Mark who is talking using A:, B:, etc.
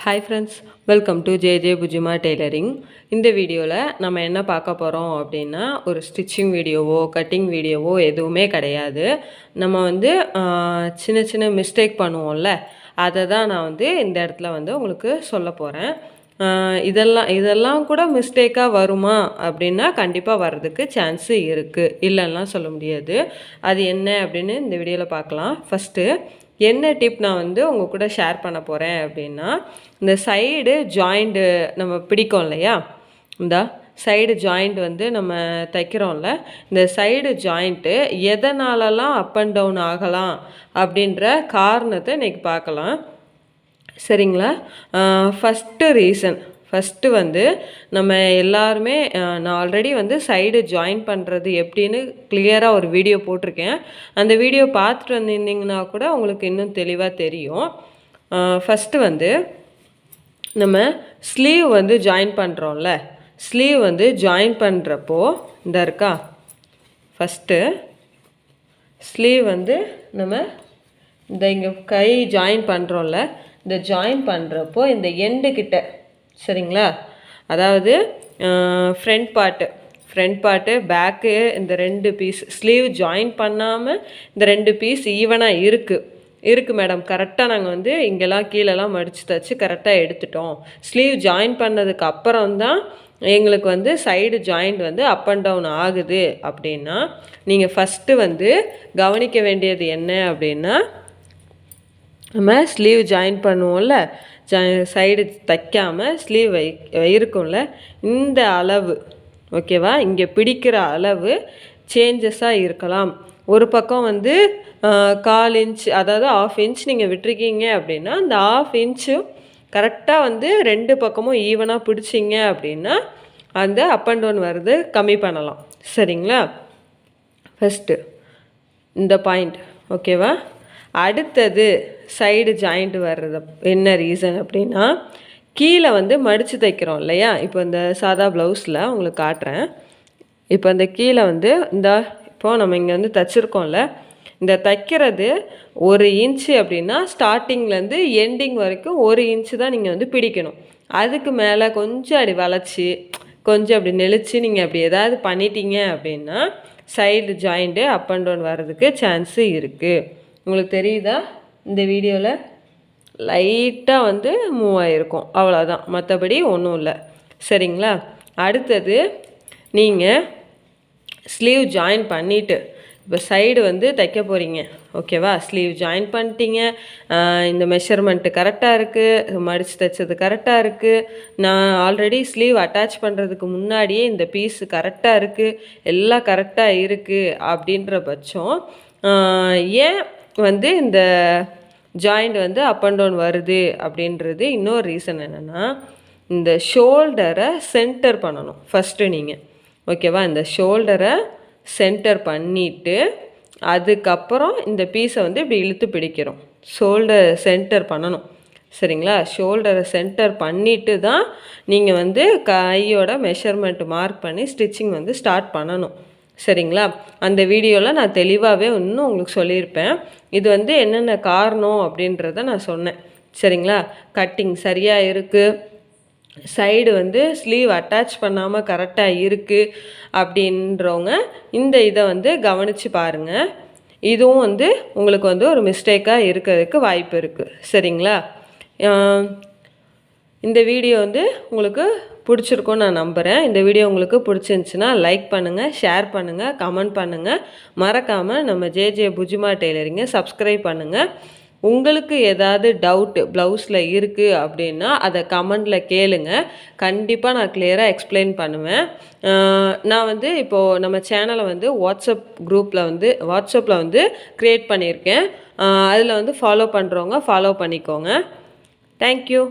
A: Hi friends, welcome to bujjima Tailoring. இந்த வீடியோல நம்ம என்ன பார்க்க போறோம் அப்படினா ஒரு ஸ்டிச்சிங் வீடியோவோ கட்டிங் வீடியோவோ எதுவுமே கிடையாது. நம்ம வந்து சின்ன சின்ன மிஸ்டேக் பண்ணுவோம்ல, அதை தான் நான் வந்து இந்த இடத்துல வந்து உங்களுக்கு சொல்ல போறேன். இதெல்லாம் கூட மிஸ்டேக்காக வருமா அப்படின்னா கண்டிப்பாக வர்றதுக்கு சான்ஸ் இருக்குது, இல்லைன்னா சொல்ல முடியாது. அது என்ன அப்படின்னு இந்த வீடியோவில் பார்க்கலாம். ஃபஸ்ட்டு என்ன டிப் நான் வந்து உங்கள் கூட ஷேர் பண்ண போகிறேன் அப்படின்னா, இந்த சைடு ஜாயிண்ட்டு நம்ம பிடிக்கும் இல்லையா, இந்த சைடு ஜாயிண்ட் வந்து நம்ம தைக்கிறோம்ல, இந்த சைடு ஜாயிண்ட்டு எதனாலலாம் அப் அண்ட் டவுன் ஆகலாம் அப்படின்ற காரணத்தை இன்றைக்கி பார்க்கலாம். சரிங்களா? ஃபஸ்ட்டு வந்து நம்ம எல்லாருமே நான் ஆல்ரெடி வந்து சைடு ஜாயின் பண்ணுறது எப்படின்னு கிளியராக ஒரு வீடியோ போட்டிருக்கேன். அந்த வீடியோ பார்த்துட்டு வந்திருந்தீங்கன்னா கூட உங்களுக்கு இன்னும் தெளிவாக தெரியும். ஃபஸ்ட்டு வந்து நம்ம ஸ்லீவ் வந்து ஜாயின் பண்ணுறோம்ல, ஸ்லீவ் வந்து ஜாயின் பண்ணுறப்போ இந்த இருக்கா, ஃபஸ்ட்டு ஸ்லீவ் வந்து நம்ம இந்த இங்கே கை ஜாயின் பண்ணுறோம்ல, இந்த ஜாயின் பண்ணுறப்போ இந்த எண்டு கிட்ட, சரிங்களா, அதாவது ஃப்ரண்ட் பார்ட்டு பேக்கு, இந்த ரெண்டு பீஸ் ஸ்லீவ் ஜாயின் பண்ணாமல் இந்த ரெண்டு பீஸ் ஈவனாக இருக்குது மேடம், கரெக்டாக நாங்கள் வந்து இங்கெல்லாம் கீழெல்லாம் மடித்து தைச்சி கரெக்டாக எடுத்துட்டோம். ஸ்லீவ் ஜாயின் பண்ணதுக்கு அப்புறம்தான் எங்களுக்கு வந்து சைடு ஜாயிண்ட் வந்து அப் அண்ட் டவுன் ஆகுது அப்படின்னா, நீங்கள் ஃபஸ்ட்டு வந்து கவனிக்க வேண்டியது என்ன அப்படின்னா, நம்ம ஸ்லீவ் ஜாயின் பண்ணுவோம்ல, சைடு தைக்காமல் ஸ்லீவ் இருக்கும்ல, இந்த அளவு ஓகேவா, இங்கே பிடிக்கிற அளவு சேஞ்சஸாக இருக்கலாம். ஒரு பக்கம் வந்து 1/4 இன்ச், அதாவது 1/2 இன்ச் நீங்கள் விட்டுருக்கீங்க அப்படின்னா, அந்த 1/2 இன்ச்சும் கரெக்டாக வந்து ரெண்டு பக்கமும் ஈவனாக பிடிச்சிங்க அப்படின்னா அந்த அப் அண்ட் டவுன் வர்றது கம்மி பண்ணலாம். சரிங்களா? ஃபஸ்ட்டு இந்த பாயிண்ட் ஓகேவா. அடுத்தது சைடு ஜாயிண்ட் வர்றது என்ன ரீசன் அப்படின்னா, கீழே வந்து மடித்து தைக்கிறோம் இல்லையா, இப்போ இந்த சாதா ப்ளவுஸில் உங்களுக்கு காட்டுறேன். இப்போ இந்த கீழே வந்து இப்போது நம்ம இங்கே வந்து தைச்சிருக்கோம்ல, இந்த தைக்கிறது 1 இன்ச்சு அப்படின்னா ஸ்டார்டிங்லேருந்து எண்டிங் வரைக்கும் 1 இன்ச்சு தான் நீங்கள் வந்து பிடிக்கணும். அதுக்கு மேலே கொஞ்சம் அப்படி வளைச்சி கொஞ்சம் அப்படி நெளிச்சு நீங்கள் அப்படி ஏதாவது பண்ணிட்டீங்க அப்படின்னா side joint up and down வர்றதுக்கு சான்ஸு இருக்குது. உங்களுக்கு தெரியுதா? இந்த வீடியோவில் லைட்டாக வந்து மூவ் ஆகிருக்கும், அவ்வளோதான், மற்றபடி ஒன்றும் இல்லை. சரிங்களா? அடுத்தது நீங்கள் ஸ்லீவ் ஜாயின் பண்ணிவிட்டு இப்போ சைடு வந்து தைக்க போகிறீங்க ஓகேவா. ஸ்லீவ் ஜாயின் பண்ணிட்டீங்க, இந்த மெஷர்மெண்ட்டு கரெக்டாக இருக்குது, மடித்து தைச்சது கரெக்டாக இருக்குது, நான் ஆல்ரெடி ஸ்லீவ் அட்டாச் பண்ணுறதுக்கு முன்னாடியே இந்த பீஸு கரெக்டாக இருக்குது, எல்லாம் கரெக்டாக இருக்குது அப்படின்ற பட்சம் ஏன் வந்து இந்த ஜாயிண்ட் வந்து அப் அண்ட் டவுன் வருது அப்படின்றது இன்னொரு ரீசன் என்னென்னா, இந்த ஷோல்டரை சென்டர் பண்ணணும் ஃபஸ்ட்டு நீங்கள் ஓகேவா. இந்த ஷோல்டரை சென்டர் பண்ணிவிட்டு அதுக்கப்புறம் இந்த பீஸை வந்து இப்படி இழுத்து பிடிக்கிறோம். ஷோல்டர் சென்டர் பண்ணணும். சரிங்களா? ஷோல்டரை சென்டர் பண்ணிவிட்டு தான் நீங்கள் வந்து கையோட மெஷர்மெண்ட் மார்க் பண்ணி ஸ்டிச்சிங் வந்து ஸ்டார்ட் பண்ணணும். சரிங்களா? அந்த வீடியோவில் நான் தெளிவாகவே இன்னும் உங்களுக்கு சொல்லியிருப்பேன். இது வந்து என்னென்ன காரணம் அப்படின்றத நான் சொன்னேன். சரிங்களா? கட்டிங் சரியாக இருக்குது, சைடு வந்து ஸ்லீவ் அட்டாச் பண்ணாமல் கரெக்டாக இருக்குது அப்படின்றவங்க இந்த இதை வந்து கவனித்து பாருங்கள். இதுவும் வந்து உங்களுக்கு வந்து ஒரு மிஸ்டேக்காக இருக்கிறதுக்கு வாய்ப்பு இருக்குது. சரிங்களா? இந்த வீடியோ வந்து உங்களுக்கு பிடிச்சிருக்கும்னு நான் நம்புகிறேன். இந்த வீடியோ உங்களுக்கு பிடிச்சிருந்துச்சின்னா லைக் பண்ணுங்கள், ஷேர் பண்ணுங்கள், கமெண்ட் பண்ணுங்கள். மறக்காமல் நம்ம bujjima டெய்லரிங்கை சப்ஸ்கிரைப் பண்ணுங்கள். உங்களுக்கு ஏதாவது டவுட்டு ப்ளவுஸில் இருக்குது அப்படின்னா அதை கமெண்டில் கேளுங்க, கண்டிப்பாக நான் கிளியராக எக்ஸ்பிளைன் பண்ணுவேன். நான் வந்து இப்போது நம்ம சேனலை வந்து வாட்ஸ்அப்பில் வந்து க்ரியேட் பண்ணியிருக்கேன். அதில் வந்து ஃபாலோ பண்ணுறவங்க ஃபாலோ பண்ணிக்கோங்க. தேங்க்யூ.